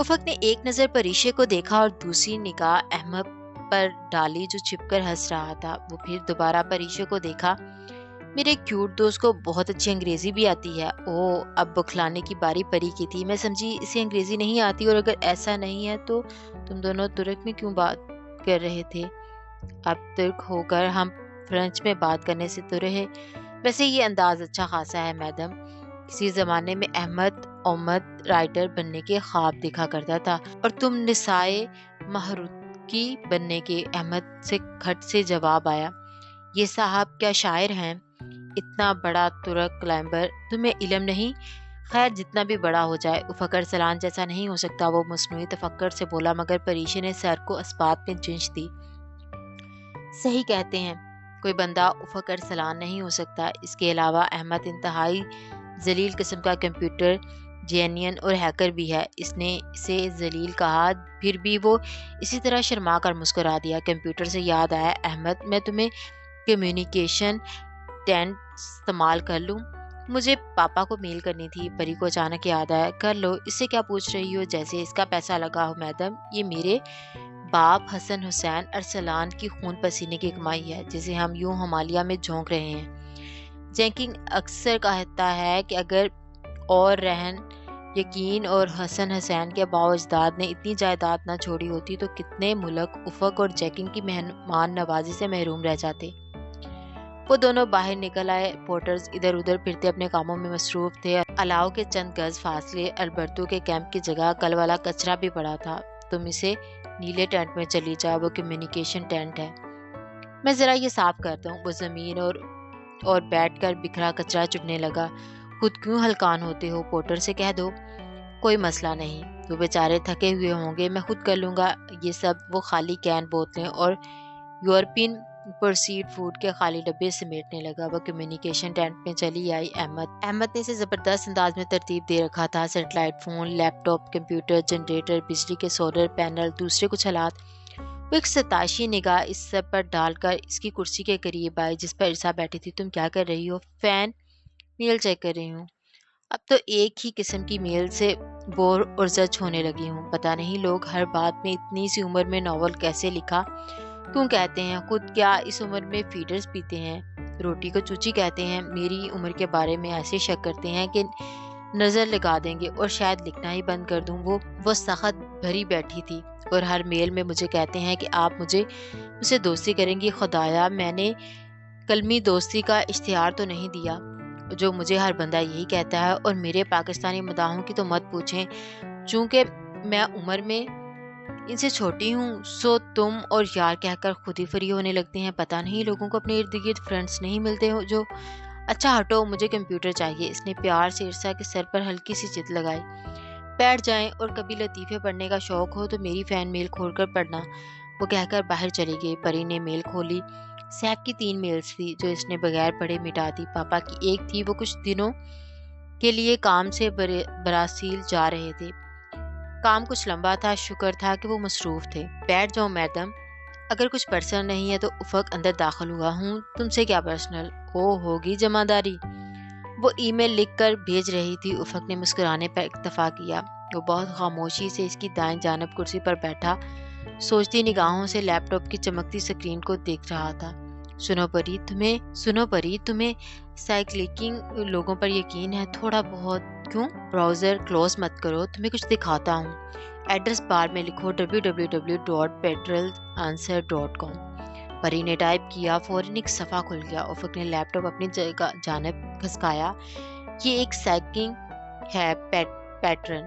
افق نے ایک نظر پریشے کو دیکھا اور دوسری نگاہ احمد پر ڈالی جو چھپ کر ہنس رہا تھا۔ وہ پھر دوبارہ پریشے کو دیکھا۔ میرے کیوٹ دوست کو بہت اچھی انگریزی بھی آتی ہے۔ اب بکھلانے کی باری پری کی تھی۔ میں سمجھی اسے انگریزی نہیں آتی، اور اگر ایسا نہیں ہے تو تم دونوں ترک میں کیوں بات کر رہے تھے؟ اب ترک ہو کر ہم فرینچ میں بات کرنے سے تو رہے۔ ویسے یہ انداز اچھا خاصا ہے میڈم۔ کسی زمانے میں احمد اومد رائٹر بننے کے خواب دیکھا کرتا تھا، اور تم نسائے مہروکی بننے کے۔ احمد سے کھٹ سے جواب آیا، یہ صاحب کیا شاعر ہیں؟ اتنا بڑا ترک کلائمبر، تمہیں علم نہیں؟ خیر جتنا بھی بڑا ہو جائے، افق ارسلان جیسا نہیں ہو سکتا، وہ مصنوعی تفکر سے بولا، مگر پریشے نے سر کو اسبات میں جنش دی۔ صحیح کہتے ہیں، کوئی بندہ افق ارسلان نہیں ہو سکتا۔ اس کے علاوہ احمد انتہائی ذلیل قسم کا کمپیوٹر جینین اور ہیکر بھی ہے۔ اس نے اسے ذلیل کہا، پھر بھی وہ اسی طرح شرما کر مسکرا دیا۔ کمپیوٹر سے یاد آیا، احمد میں تمہیں کمیونیکیشن ٹینٹ استعمال کر لوں؟ مجھے پاپا کو میل کرنی تھی۔ پری کو اچانک یاد آیا، کر لو، اس سے کیا پوچھ رہی ہو؟ جیسے اس کا پیسہ لگا ہو میڈم۔ یہ میرے باپ حسن حسین ارسلان کی خون پسینے کی کمائی ہے، جسے ہم یوں ہمالیہ میں جھونک رہے ہیں۔ جینکنگ اکثر کہتا ہے کہ اگر اور رہن یقین اور حسن حسین کے باؤ اجداد نے اتنی جائیداد نہ چھوڑی ہوتی تو کتنے ملک افق اور جیکنگ کی مہمان نوازی سے محروم رہ جاتے۔ وہ دونوں باہر نکل آئے۔ پورٹرز ادھر ادھر پھرتے اپنے کاموں میں مصروف تھے۔ الاؤ کے چند گز فاصلے البرتو کے کیمپ کی جگہ کل والا کچرا بھی پڑا تھا۔ تم اسے نیلے ٹینٹ میں چلی جا، وہ کمیونیکیشن ٹینٹ ہے۔ میں ذرا یہ صاف کرتا ہوں۔ وہ زمین اور بیٹھ کر بکھرا کچرا چننے لگا۔ خود کیوں ہلکان ہوتے ہو؟ پورٹر سے کہہ دو۔ کوئی مسئلہ نہیں، وہ بیچارے تھکے ہوئے ہوں گے، میں خود کر لوں گا یہ سب۔ وہ خالی کین بوتلیں اور یورپین پروسیڈ فوڈ کے خالی ڈبے سمیٹنے لگا۔ وہ کمیونیکیشن ٹینٹ میں چلی آئی۔ احمد نے اسے زبردست انداز میں ترتیب دے رکھا تھا۔ سیٹلائٹ فون، لیپ ٹاپ، کمپیوٹر، جنریٹر، بجلی کے سولر پینل، دوسرے کچھ آلات۔ وہ ایک ستائشی نگاہ اس سب پر ڈال کر اس کی کرسی کے قریب آئی جس پر ارسا بیٹھی تھی۔ تم کیا کر رہی ہو؟ فین، میل چیک کر رہی ہوں۔ اب تو ایک ہی قسم کی میل سے بور اور زچ ہونے لگی ہوں۔ پتہ نہیں لوگ ہر بات میں اتنی سی عمر میں ناول کیسے لکھا کیوں کہتے ہیں؟ خود کیا اس عمر میں فیڈرز پیتے ہیں؟ روٹی کو چوچی کہتے ہیں۔ میری عمر کے بارے میں ایسے شک کرتے ہیں کہ نظر لگا دیں گے اور شاید لکھنا ہی بند کر دوں۔ وہ سخت بھری بیٹھی تھی اور ہر میل میں مجھے کہتے ہیں کہ آپ مجھ سے دوستی کریں گی۔ خدایا، میں نے کلمی دوستی کا اشتہار تو نہیں دیا جو مجھے ہر بندہ یہی کہتا ہے؟ اور میرے پاکستانی مداحوں کی تو مت پوچھیں، چونکہ میں عمر میں ان سے چھوٹی ہوں، سو تم اور یار کہہ کر خود ہی فری ہونے لگتے ہیں۔ پتہ نہیں لوگوں کو اپنے ارد گرد فرینڈس نہیں ملتے ہو جو۔ اچھا ہٹو، مجھے کمپیوٹر چاہیے۔ اس نے پیار سے ارسا کے سر پر ہلکی سی چت لگائی۔ بیٹھ جائیں، اور کبھی لطیفے پڑھنے کا شوق ہو تو میری فین میل کھول کر پڑھنا، وہ کہہ کر باہر چلی گئی۔ پری نے میل کھولی۔ سیب کی 3 میلز تھی جو اس نے بغیر پڑھے مٹا دی۔ پاپا کی ایک تھی، وہ کچھ دنوں کے لیے کام سے برازیل جا رہے تھے۔ کام کچھ لمبا تھا، شکر تھا کہ وہ مصروف تھے۔ بیٹھ جاؤ میڈم، اگر کچھ پرسنل نہیں ہے تو۔ افق اندر داخل ہوا۔ ہوں، تم سے کیا پرسنل؟ ہوگی جمع داری۔ وہ ای میل لکھ کر بھیج رہی تھی۔ افق نے مسکرانے پر اکتفا کیا۔ وہ بہت خاموشی سے اس کی دائیں جانب کرسی پر بیٹھا سوچتی نگاہوں سے لیپ ٹاپ کی چمکتی سکرین کو دیکھ رہا تھا۔ سنو پری، تمہیں سائیکلنگ لوگوں پر یقین ہے؟ تھوڑا بہت۔ کیوں؟ براؤزر کلوز مت کرو، تمہیں کچھ دکھاتا ہوں۔ ایڈریس بار میں لکھو www.petrolanswer.com۔ پری نے ٹائپ کیا، فوراً ایک صفحہ کھل گیا۔ افق نے لیپ ٹاپ اپنی جانب کھسکایا۔ یہ ایک سائیکلنگ ہے پیٹرن،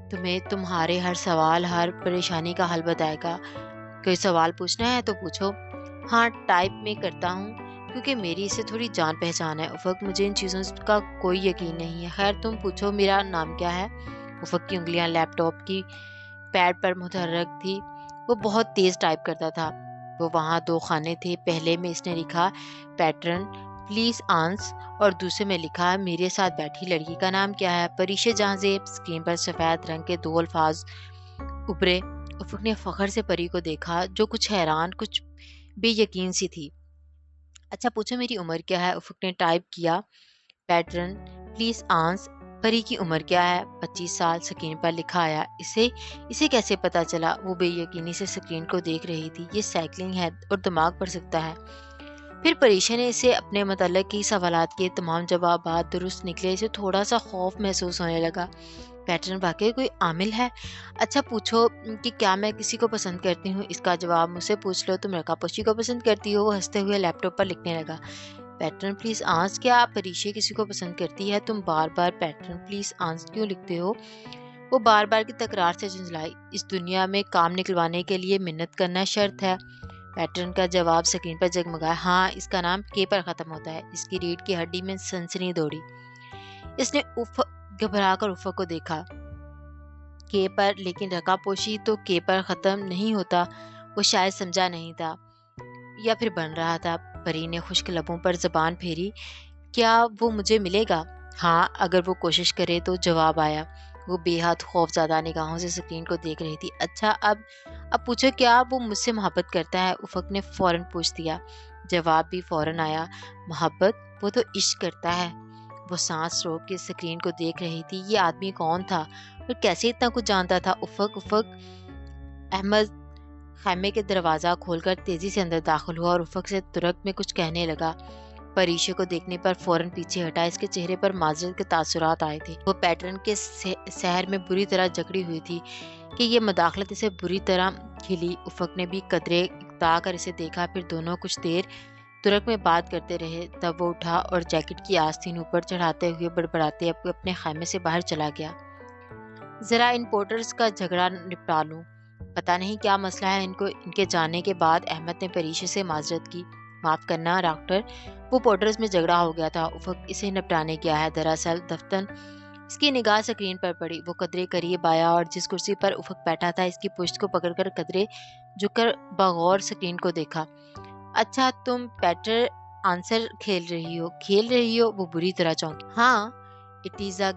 تمہیں تمہارے ہر سوال، ہر پریشانی کا حل بتائے گا۔ کوئی سوال پوچھنا ہے تو پوچھو۔ ہاں، ٹائپ میں کرتا ہوں کیونکہ میری اس سے تھوڑی جان پہچان ہے۔ افق، مجھے ان چیزوں کا کوئی یقین نہیں ہے۔ خیر تم پوچھو، میرا نام کیا ہے؟ افق کی انگلیاں لیپ ٹاپ کی پیڈ پر متحرک تھی۔ وہ بہت تیز ٹائپ کرتا تھا۔ وہ وہاں 2 خانے تھے۔ پہلے میں اس نے لکھا پیٹرن پلیز آنس، اور دوسرے میں لکھا میرے ساتھ بیٹھی لڑکی کا نام کیا ہے؟ پریشے جہاں زیب۔ اسکرین پر سفید رنگ کے 2 الفاظ ابھرے۔ افق نے فخر سے پری کو دیکھا جو کچھ حیران، کچھ بے یقین سی تھی۔ اچھا پوچھو میری عمر کیا ہے؟ افق نے ٹائپ کیا پیٹرن پلیز آنس پری کی عمر کیا ہے؟ 25 سال، اسکرین پر لکھا آیا۔ اسے اسے کیسے پتا چلا؟ وہ بے یقینی سے اسکرین کو دیکھ رہی تھی۔ یہ سائیکلنگ ہے اور دماغ پڑھ سکتا ہے۔ پھر پریشا نے اسے اپنے متعلق کی سوالات کے تمام جوابات درست نکلے۔ اسے تھوڑا سا خوف محسوس ہونے لگا۔ پیٹرن واقعی کوئی عامل ہے؟ اچھا پوچھو کہ کیا میں کسی کو پسند کرتی ہوں؟ اس کا جواب مجھ سے پوچھ لو، تم رکا پوشی کو پسند کرتی ہو؟ وہ ہنستے ہوئے لیپ ٹاپ پر لکھنے لگا۔ پیٹرن پلیز آنسر، کیا پریشا کسی کو پسند کرتی ہے؟ تم بار بار پیٹرن پلیز آنسر کیوں لکھتے ہو؟ وہ بار بار کی تکرار سے جھنجھلائی۔ اس دنیا میں کام نکلوانے کے لیے محنت کرنا شرط ہے۔ پیٹرن کا جواب اسکرین پر جگمگایا۔ ہاں، اس کا نام کے پر ختم ہوتا ہے۔ اس کی ریڑھ کی ہڈی میں سنسنی دوڑی۔ اس نے گھبرا کر افق کو دیکھا۔ کے پر، لیکن رکا پوشی تو کے پر ختم نہیں ہوتا۔ وہ شاید سمجھا نہیں تھا یا پھر بن رہا تھا۔ پری نے خشک لبوں پر زبان پھیری۔ کیا وہ مجھے ملے گا؟ ہاں، اگر وہ کوشش کرے تو، جواب آیا۔ وہ بے حد خوف زدہ نگاہوں سے اسکرین کو دیکھ رہی تھی۔ اچھا اب پوچھو، کیا وہ مجھ سے محبت کرتا ہے؟ افق نے فوراً پوچھ دیا۔ جواب بھی فوراً آیا۔ محبت؟ وہ تو عشق کرتا ہے۔ وہ سانس روک کے اسکرین کو دیکھ رہی تھی۔ یہ آدمی کون تھا اور کیسے اتنا کچھ جانتا تھا؟ افق احمد خیمے کے دروازہ کھول کر تیزی سے اندر داخل ہوا اور افق سے ترک میں کچھ کہنے لگا۔ پریشا کو دیکھنے پر فوراً پیچھے ہٹا۔ اس کے چہرے پر معذرت کے تاثرات آئے تھے۔ وہ پیٹرن کے سحر میں بری طرح جکڑی ہوئی تھی کہ یہ مداخلت اسے بری طرح کھلی۔ افق نے بھی قدرے اکتا کر اسے دیکھا۔ پھر دونوں کچھ دیر ترک میں بات کرتے رہے۔ تب وہ اٹھا اور جیکٹ کی آستین اوپر چڑھاتے ہوئے بڑبڑاتے اپنے خیمے سے باہر چلا گیا۔ ذرا ان پورٹرز کا جھگڑا نپٹا لوں، پتہ نہیں کیا مسئلہ ہے ان کو۔ ان کے جانے کے بعد احمد نے پریشا سے معذرت کی۔ معاف کرنا ڈاکٹر، وہ پورٹرز میں جھگڑا ہو گیا تھا۔ افق اسے نپٹانے گیا ہے۔ دراصل دفتن۔ اس کی نگاہ اسکرین پر پڑی۔ وہ قدرے قریب آیا اور جس کرسی پر افق بیٹھا تھا اس کی پشت کو پکڑ کر قدرے جھک کر بغور اسکرین کو دیکھا۔ اچھا تم پیٹر آنسر کھیل رہی ہو؟ وہ بری طرح چونکی۔ ہاں، it is a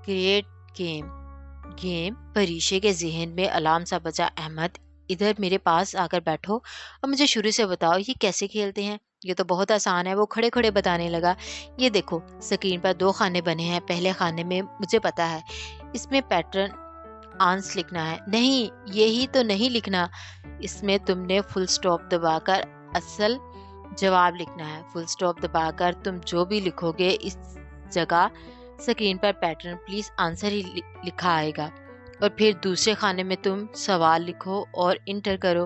great game. Parisha کے ذہن میں الارم سا بجا۔ احمد، ادھر میرے پاس آ کر بیٹھو اور مجھے شروع سے بتاؤ یہ کیسے کھیلتے ہیں۔ یہ تو بہت آسان ہے، وہ کھڑے کھڑے بتانے لگا۔ یہ دیکھو، اسکرین پر 2 خانے بنے ہیں۔ پہلے خانے میں مجھے پتا ہے، اس میں پیٹرن آنسر لکھنا ہے۔ نہیں، یہی تو نہیں لکھنا، اس میں تم نے فل سٹاپ دبا کر اصل جواب لکھنا ہے۔ فل سٹاپ دبا کر تم جو بھی لکھو گے اس جگہ اسکرین پر پیٹرن پلیز آنسر ہی لکھا آئے گا، اور پھر دوسرے خانے میں تم سوال لکھو اور انٹر کرو۔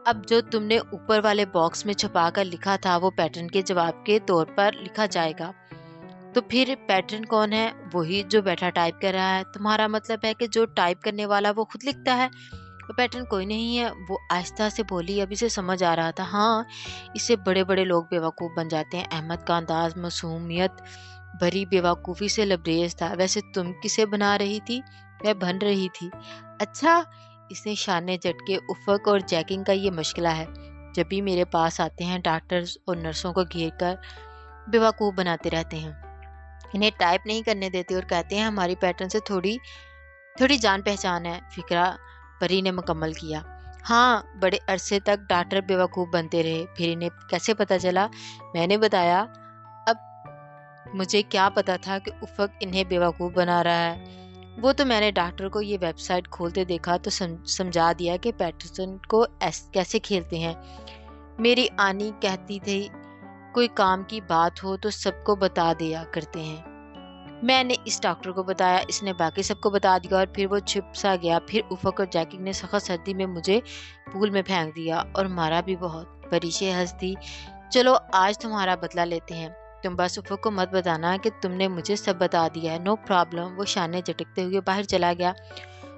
اب جو تم نے اوپر والے باکس میں چھپا کر لکھا تھا وہ پیٹرن کے جواب کے طور پر لکھا جائے گا۔ تو پھر پیٹرن کون ہے؟ وہی جو بیٹھا ٹائپ کر رہا ہے۔ تمہارا مطلب ہے کہ جو ٹائپ کرنے والا وہ خود لکھتا ہے؟ وہ پیٹرن کوئی نہیں ہے، وہ آہستہ سے بولی۔ ابھی سے سمجھ آ رہا تھا۔ ہاں، اس سے بڑے بڑے لوگ بیوقوف بن جاتے ہیں۔ احمد کا انداز معصومیت بھری بیوقوفی سے لبریز تھا۔ ویسے تم کسے بنا رہی تھی؟ میں بن رہی تھی۔ اچھا، اس نے شانے جھٹکے۔ افق اور جیکنگ کا یہ مشغلہ ہے، جب بھی میرے پاس آتے ہیں ڈاکٹرز اور نرسوں کو گھیر کر بیوقوف بناتے رہتے ہیں، انہیں ٹائپ نہیں کرنے دیتے اور کہتے ہیں ہماری پیٹرن سے تھوڑی جان پہچان ہے۔ فکرہ پری نے مکمل کیا۔ ہاں، بڑے عرصے تک ڈاکٹر بیوقوف بنتے رہے، پھر انہیں کیسے پتا چلا؟ میں نے بتایا۔ اب مجھے کیا پتا تھا کہ افق انہیں بیوقوف بنا رہا ہے؟ وہ تو میں نے ڈاکٹر کو یہ ویب سائٹ کھولتے دیکھا تو سمجھا دیا کہ پیٹرسن کو کیسے کھیلتے ہیں۔ میری آنی کہتی تھی کوئی کام کی بات ہو تو سب کو بتا دیا کرتے ہیں۔ میں نے اس ڈاکٹر کو بتایا، اس نے باقی سب کو بتا دیا اور پھر وہ چھپ سا گیا۔ پھر افق اور جیکنگ نے سخت سردی میں مجھے پول میں پھینک دیا اور مارا بھی بہت۔ پریشا ہنس دی۔ چلو آج تمہارا بدلہ لیتے ہیں، تم بس افق کو مت بتانا کہ تم نے مجھے سب بتا دیا ہے۔ No problem. وہ شانے جھٹکتے ہوئے باہر چلا گیا۔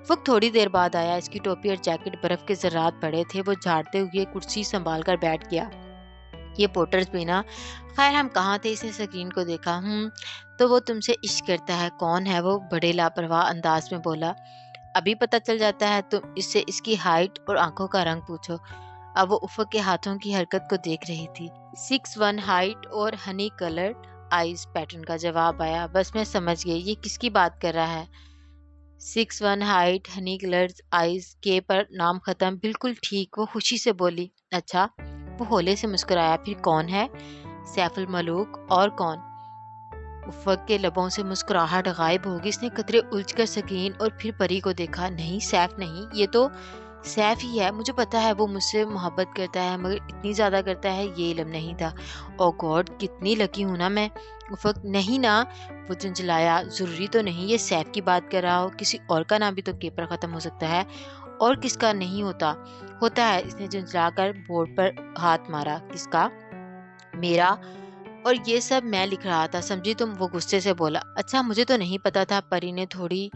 افق تھوڑی دیر بعد آیا۔ اس کی ٹوپی اور جیکٹ برف کے ذرات پڑے تھے۔ وہ جھاڑتے ہوئے کرسی سنبھال کر بیٹھ گیا۔ یہ پورٹرز بھی نا، خیر ہم کہاں تھے؟ اس نے اسکرین کو دیکھا۔ تو وہ تم سے عشق کرتا ہے۔ کون ہے وہ؟ بڑے لاپرواہ انداز میں بولا۔ ابھی پتہ چل جاتا ہے، تم اس سے اس کی ہائٹ اور آنکھوں کا رنگ پوچھو۔ اب وہ افق کے ہاتھوں کی حرکت کو دیکھ رہی تھی۔ 6'1" ہائٹ اور ہنی کلرڈ آئیز، پیٹرن کا جواب آیا۔ بس میں سمجھ گئی یہ کس کی بات کر رہا ہے۔ 6'1" ہائٹ، ہنی کلرڈ آئیز، کے پر نام ختم۔ بالکل ٹھیک، وہ خوشی سے بولی۔ اچھا، وہ ہولے سے مسکرایا۔ پھر کون ہے؟ سیف الملوک۔ اور کون؟ افق کے لبوں سے مسکراہٹ غائب ہوگی. اس نے قطرے الجھ کر سکین اور پھر پری کو دیکھا. نہیں سیف نہیں, یہ تو سیف ہی ہے. مجھے پتا ہے وہ مجھ سے محبت کرتا ہے, مگر اتنی زیادہ کرتا ہے یہ علم نہیں تھا. او گاڈ, کتنی لکی ہوں نا میں. افق نہیں نا, وہ جنجلایا. ضروری تو نہیں یہ سیف کی بات کر رہا ہو, کسی اور کا نام بھی تو کے پر ختم ہو سکتا ہے. اور کس کا نہیں ہوتا؟ ہوتا ہے. اس نے جنجلا کر بورڈ پر ہاتھ مارا. کس کا؟ میرا. اور یہ سب میں لکھ رہا تھا, سمجھی تم؟ وہ غصے سے بولا. اچھا, مجھے تو نہیں پتا تھا. پری نے تھوڑی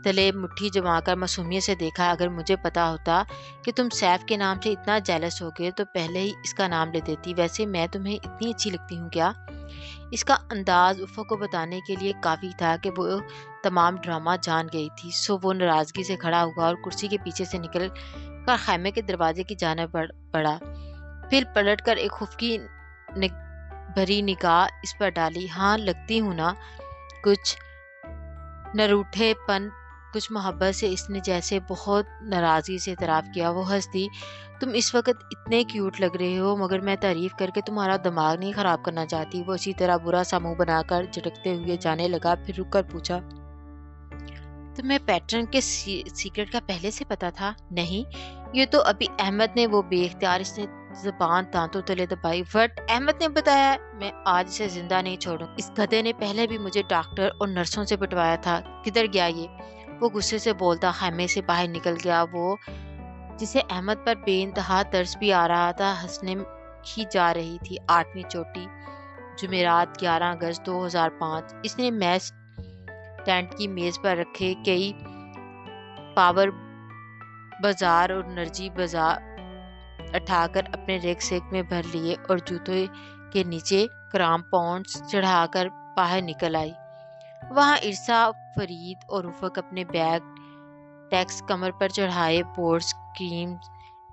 تلے مٹھی جما کر معصومیت سے دیکھا. اگر مجھے پتا ہوتا کہ تم سیف کے نام سے اتنا جیلس ہوگے تو پہلے ہی اس کا نام لے دیتی. ویسے میں تمہیں اتنی اچھی لگتی ہوں کیا؟ اس کا انداز افق کو بتانے کے لیے کافی تھا کہ وہ تمام ڈرامہ جان گئی تھی. سو وہ ناراضگی سے کھڑا ہوا اور کرسی کے پیچھے سے نکل کر خیمے کے دروازے کی جانب بڑھا. پھر پلٹ کر ایک خفکی بھری نگاہ اس پر ڈالی. ہاں لگتی ہوں نا. کچھ نروٹھے پن, کچھ محبت سے اس نے جیسے بہت ناراضگی سے اعتراف کیا. وہ ہنس دی. تم اس وقت اتنے کیوٹ لگ رہے ہو, مگر میں تعریف کر کے تمہارا دماغ نہیں خراب کرنا چاہتی. وہ اسی طرح برا سا منہ بنا کر جھٹکتے ہوئے جانے لگا. پھر رک کر پوچھا, تمہیں پیٹرن کے سیکرٹ کا پہلے سے پتا تھا؟ نہیں, یہ تو ابھی احمد نے. وہ بے اختیار اس نے زبان دانتوں تلے دبائی. وٹ, احمد نے بتایا؟ میں آج اسے زندہ نہیں چھوڑوں. اس گدھے نے پہلے بھی مجھے ڈاکٹر اور نرسوں سے پٹوایا تھا. کدھر گیا یہ؟ وہ غصے سے بولتا خیمے سے باہر نکل گیا. وہ جسے احمد پر بے انتہا ترس بھی آ رہا تھا ہنسنے ہی جا رہی تھی. 8ویں چوٹی, جمعرات 11 اگست 2005. اس نے میچ ٹینٹ کی میز پر رکھے کئی پاور بازار اور انرجی بازار اٹھا کر اپنے ریک سیک میں بھر لیے اور جوتوں کے نیچے کرام پاؤنڈز چڑھا کر باہر نکل آئی. وہاں ارسا, فرید اور افق اپنے بیگ ٹیکس کمر پر چڑھائے بورڈز, کریم,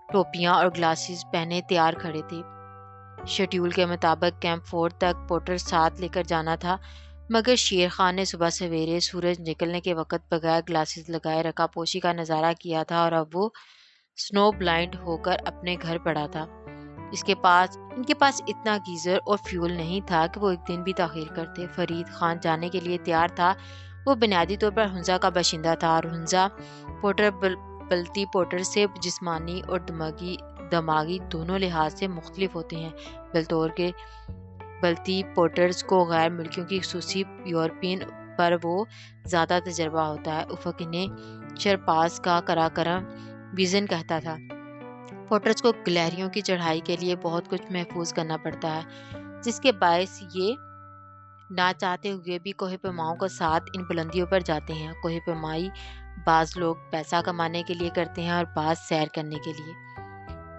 ٹوپیاں اور گلاسز پہنے تیار کھڑے تھے. شیڈول کے مطابق کیمپ 4 تک پورٹر ساتھ لے کر جانا تھا, مگر شیر خان نے صبح سویرے سورج نکلنے کے وقت بغیر گلاسز لگائے رکا پوشی کا نظارہ کیا تھا اور اب وہ سنو بلائنڈ ہو کر اپنے گھر پڑا تھا. ان کے پاس اتنا گیزر اور فیول نہیں تھا کہ وہ ایک دن بھی تاخیر کرتے. فرید خان جانے کے لیے تیار تھا. وہ بنیادی طور پر ہنزا کا باشندہ تھا اور ہنزا پورٹر بلتی پورٹر سے جسمانی اور دماغی دونوں لحاظ سے مختلف ہوتے ہیں. بلطور کے بلتی پورٹرز کو غیر ملکیوں کی خصوصی یورپین پر وہ زیادہ تجربہ ہوتا ہے. افق انہیں شرپاس کا کراکرم ویژن کہتا تھا. پورٹرز کو گلہریوں کی چڑھائی کے لیے بہت کچھ محفوظ کرنا پڑتا ہے, جس کے باعث یہ نہ چاہتے ہوئے بھی کوہ پیماؤں کا ساتھ ان بلندیوں پر جاتے ہیں. کوہ پیمائی بعض لوگ پیسہ کمانے کے لیے کرتے ہیں اور بعض سیر کرنے کے لیے.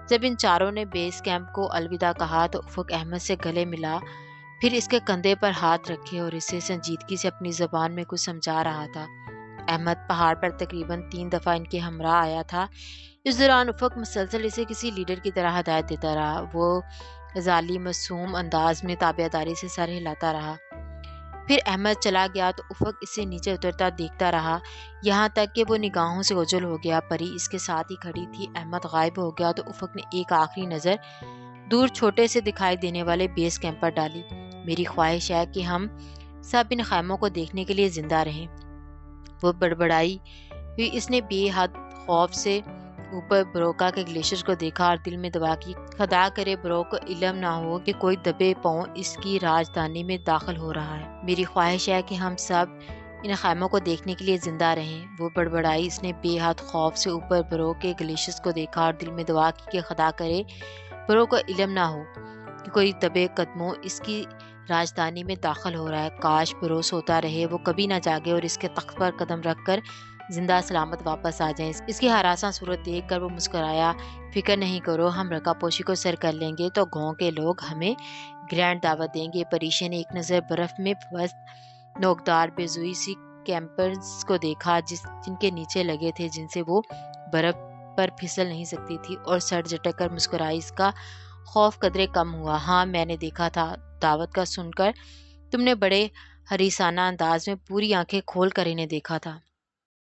جب ان چاروں نے بیس کیمپ کو الوداع کہا تو افق احمد سے گلے ملا, پھر اس کے کندھے پر ہاتھ رکھے اور اسے سنجیدگی سے اپنی زبان میں کچھ سمجھا رہا تھا. احمد پہاڑ پر تقریباً 3 دفعہ ان کے ہمراہ آیا تھا. اس دوران افق مسلسل اسے کسی لیڈر کی طرح ہدایت دیتا رہا. وہ ذالی معصوم انداز میں تابعداری سے سر ہلاتا رہا. پھر احمد چلا گیا تو افق اسے نیچے اترتا دیکھتا رہا, یہاں تک کہ وہ نگاہوں سے اوجھل ہو گیا. پری اس کے ساتھ ہی کھڑی تھی. احمد غائب ہو گیا تو افق نے ایک آخری نظر دور چھوٹے سے دکھائی دینے والے بیس کیمپ پر ڈالی. میری خواہش ہے کہ ہم سب ان خیموں کو دیکھنے کے لیے زندہ رہیں. وہ بڑبڑائی ہوئی. اس نے بے حد خوف سے اوپر بروکا کے گلیشیر کو دیکھا اور دل میں دعا کی, خدا کرے بروک کو علم نہ ہو کہ کوئی دبے پاؤں اس کی راجدھانی میں داخل ہو رہا ہے. میری خواہش ہے کہ ہم سب ان خیموں کو دیکھنے کے لیے زندہ رہیں. وہ بڑبڑائی. اس نے بے حد خوف سے اوپر بروک کے گلیشیر کو دیکھا اور دل میں دعا کی کہ خدا کرے بروک کو علم نہ ہو کہ کوئی دبے قدموں اس کی راجدھانی میں داخل ہو رہا ہے. کاش برو سوتا رہے, وہ کبھی نہ جاگے اور اس کے تخت پر قدم رکھ کر زندہ سلامت واپس آ جائیں. اس کی ہراساں صورت دیکھ کر وہ مسکرایا. فکر نہیں کرو, ہم رکا پوشی کو سر کر لیں گے تو گاؤں کے لوگ ہمیں گرینڈ دعوت دیں گے. پریشے نے ایک نظر برف میں پست نوکدار بیضوئی سی کیمپرز کو دیکھا جن کے نیچے لگے تھے, جن سے وہ برف پر پھسل نہیں سکتی تھی, اور سر جھٹک کر مسکرائی. اس کا خوف قدرے کم ہوا. ہاں میں نے دیکھا تھا. دعوت کا سن کر تم نے بڑے حریصانہ انداز میں پوری آنکھیں کھول کر انہیں دیکھا تھا.